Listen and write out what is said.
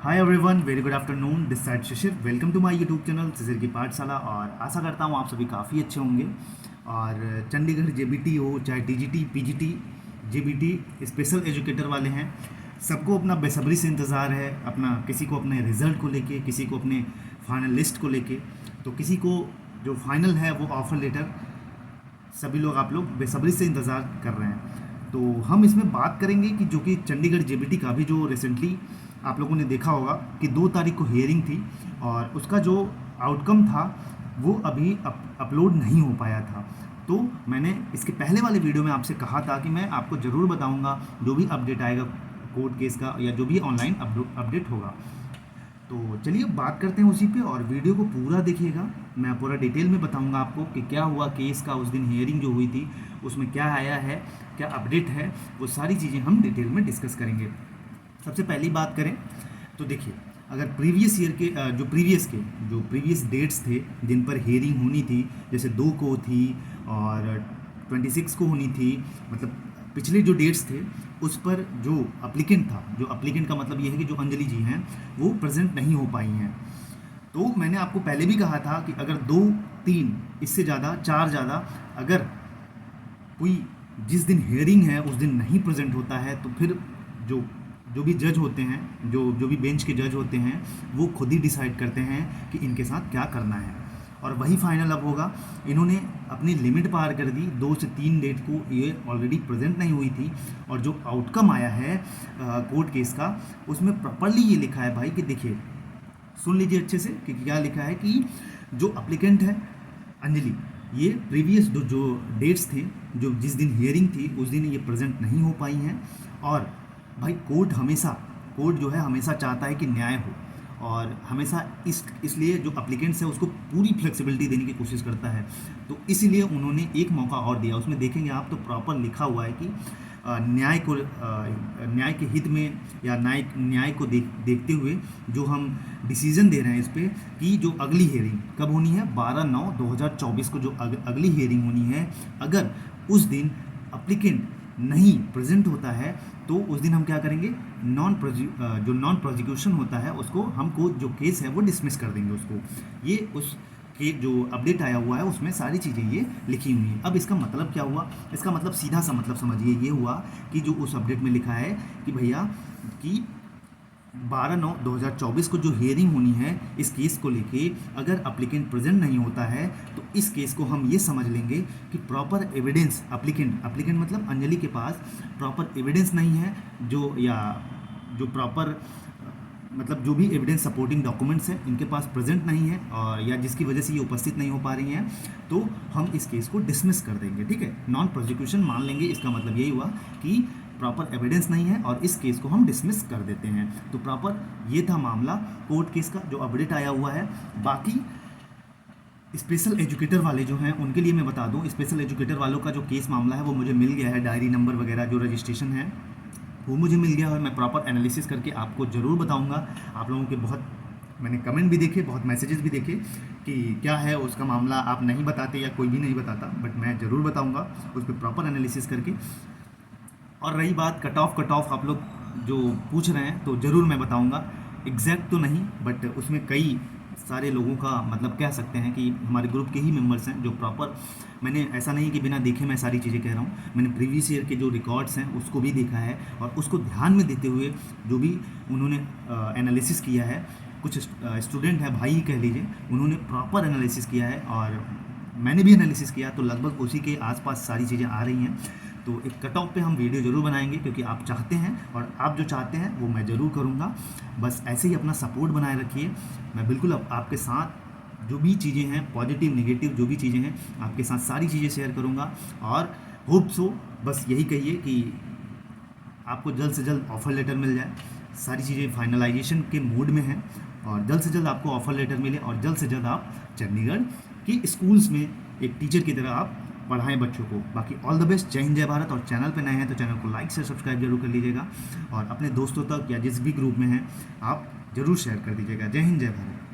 Hi everyone, very good afternoon. This side Shishir, welcome to my YouTube channel Shishir की पाठशाला। और आशा करता हूँ आप सभी काफ़ी अच्छे होंगे। और चंडीगढ़ जेबीटी हो, चाहे TGT, PGT, JBT special educator वाले हैं, सबको अपना बेसब्री से इंतज़ार है। अपना किसी को अपने रिज़ल्ट को लेके, किसी को अपने फाइनल लिस्ट को लेके, तो किसी को जो फाइनल है वो ऑफ़र लेटर, सभी लोग आप लोग बेसब्री से इंतज़ार कर रहे हैं। तो हम इसमें बात करेंगे कि जो कि चंडीगढ़ जेबीटी का भी जो रिसेंटली आप लोगों ने देखा होगा कि 2 तारीख को हियरिंग थी और उसका जो आउटकम था वो अभी अपलोड नहीं हो पाया था। तो मैंने इसके पहले वाले वीडियो में आपसे कहा था कि मैं आपको ज़रूर बताऊंगा जो भी अपडेट आएगा कोर्ट केस का या जो भी ऑनलाइन अपडेट होगा। तो चलिए बात करते हैं उसी पे और वीडियो को पूरा देखिएगा। मैं पूरा डिटेल में बताऊंगा आपको कि क्या हुआ केस का, उस दिन हियरिंग जो हुई थी उसमें क्या आया है, क्या अपडेट है, वो सारी चीज़ें हम डिटेल में डिस्कस करेंगे। सबसे पहली बात करें तो देखिए, अगर प्रीवियस ईयर के जो प्रीवियस डेट्स थे जिन पर हियरिंग होनी थी, जैसे 2 को थी और 26 को होनी थी, मतलब पिछले जो डेट्स थे उस पर जो अप्लीकेंट था, जो अप्लीकेंट का मतलब ये है कि जो अंजलि जी हैं वो प्रेजेंट नहीं हो पाई हैं। तो मैंने आपको पहले भी कहा था कि अगर 2, 3 इससे ज़्यादा, 4 ज़्यादा अगर कोई जिस दिन हियरिंग है उस दिन नहीं प्रेजेंट होता है तो फिर जो जो भी जज होते हैं, जो भी बेंच के जज होते हैं, वो खुद ही डिसाइड करते हैं कि इनके साथ क्या करना है और वही फाइनल अब होगा। इन्होंने अपनी लिमिट पार कर दी। 2 से 3 डेट को ये ऑलरेडी प्रेजेंट नहीं हुई थी और जो आउटकम आया है कोर्ट केस का, उसमें प्रॉपरली ये लिखा है भाई कि देखिए, सुन लीजिए अच्छे से कि क्या लिखा है कि जो अप्लीकेंट है अंजलि, ये प्रीवियस जो डेट्स थे, जो जिस दिन हियरिंग थी उस दिन ये प्रेजेंट नहीं हो पाई हैं। और भाई कोर्ट जो है हमेशा चाहता है कि न्याय हो और हमेशा इसलिए जो अप्लीकेंट्स है उसको पूरी फ्लेक्सिबिलिटी देने की कोशिश करता है। तो इसीलिए उन्होंने एक मौका और दिया। उसमें देखेंगे आप तो प्रॉपर लिखा हुआ है कि न्याय के हित में या न्याय को देखते हुए जो हम डिसीजन दे रहे हैं इस पर कि जो अगली हियरिंग कब होनी है, 12/9/2024 को जो अगली हियरिंग होनी है, अगर उस दिन अप्लीकेंट नहीं प्रेजेंट होता है तो उस दिन हम क्या करेंगे, जो नॉन प्रोसिक्यूशन होता है उसको, हमको जो केस है वो डिसमिस कर देंगे उसको। ये उस के जो अपडेट आया हुआ है उसमें सारी चीज़ें ये लिखी हुई हैं। अब इसका मतलब क्या हुआ? इसका मतलब सीधा सा मतलब समझिए ये हुआ कि जो उस अपडेट में लिखा है कि भैया कि 12/9/2024 को जो हियरिंग होनी है इस केस को लेके, अगर अप्लीकेंट प्रेजेंट नहीं होता है तो इस केस को हम ये समझ लेंगे कि प्रॉपर एविडेंस, अप्लीकेंट मतलब अंजलि के पास प्रॉपर एविडेंस नहीं है, जो प्रॉपर मतलब जो भी एविडेंस सपोर्टिंग डॉक्यूमेंट्स हैं इनके पास प्रेजेंट नहीं है और या जिसकी वजह से ये उपस्थित नहीं हो पा रही हैं, तो हम इस केस को डिसमिस कर देंगे। ठीक है, नॉन प्रोसिक्यूशन मान लेंगे। इसका मतलब यही हुआ कि प्रॉपर एविडेंस नहीं है और इस केस को हम डिसमिस कर देते हैं। तो प्रॉपर ये था मामला कोर्ट केस का जो अपडेट आया हुआ है। बाकी स्पेशल एजुकेटर वाले जो हैं उनके लिए मैं बता दूं, स्पेशल एजुकेटर वालों का जो केस मामला है वो मुझे मिल गया है, डायरी नंबर वगैरह जो रजिस्ट्रेशन है वो मुझे मिल गया है। मैं प्रॉपर एनालिसिस करके आपको ज़रूर बताऊंगा। आप लोगों के बहुत मैंने कमेंट भी देखे, बहुत मैसेजेस भी देखे कि क्या है उसका मामला, आप नहीं बताते या कोई भी नहीं बताता, बट मैं ज़रूर बताऊंगा उस पर प्रॉपर एनालिसिस करके। और रही बात कट ऑफ आप लोग जो पूछ रहे हैं, तो ज़रूर मैं बताऊंगा। एग्जैक्ट तो नहीं, बट उसमें कई सारे लोगों का मतलब कह सकते हैं कि हमारे ग्रुप के ही मेंबर्स हैं जो प्रॉपर, मैंने ऐसा नहीं कि बिना देखे मैं सारी चीज़ें कह रहा हूँ, मैंने प्रीवियस ईयर के जो रिकॉर्ड्स हैं उसको भी देखा है और उसको ध्यान में देते हुए जो भी उन्होंने एनालिसिस किया है, कुछ स्टूडेंट हैं भाई कह लीजिए, उन्होंने प्रॉपर एनालिसिस किया है और मैंने भी एनालिसिस किया, तो लगभग उसी के आसपास सारी चीज़ें आ रही हैं। तो एक कट ऑफ पे हम वीडियो ज़रूर बनाएंगे क्योंकि आप चाहते हैं और आप जो चाहते हैं वो मैं ज़रूर करूँगा। बस ऐसे ही अपना सपोर्ट बनाए रखिए। मैं बिल्कुल आपके साथ जो भी चीज़ें हैं, पॉजिटिव नेगेटिव जो भी चीज़ें हैं, आपके साथ सारी चीज़ें शेयर करूँगा। और होप सो, बस यही कहिए कि आपको जल्द से जल्द ऑफ़र लेटर मिल जाए। सारी चीज़ें फाइनलाइजेशन के मोड में हैं और जल्द से जल्द आपको ऑफ़र लेटर मिले और जल्द से जल्द आप चंडीगढ़ की स्कूल्स में एक टीचर की तरह आप पढ़ाएं बच्चों को। बाकी ऑल द बेस्ट। जय हिंद, जय भारत। और चैनल पे नए हैं तो चैनल को लाइक से सब्सक्राइब जरूर कर लीजिएगा और अपने दोस्तों तक या जिस भी ग्रुप में हैं आप जरूर शेयर कर दीजिएगा। जय हिंद, जय भारत।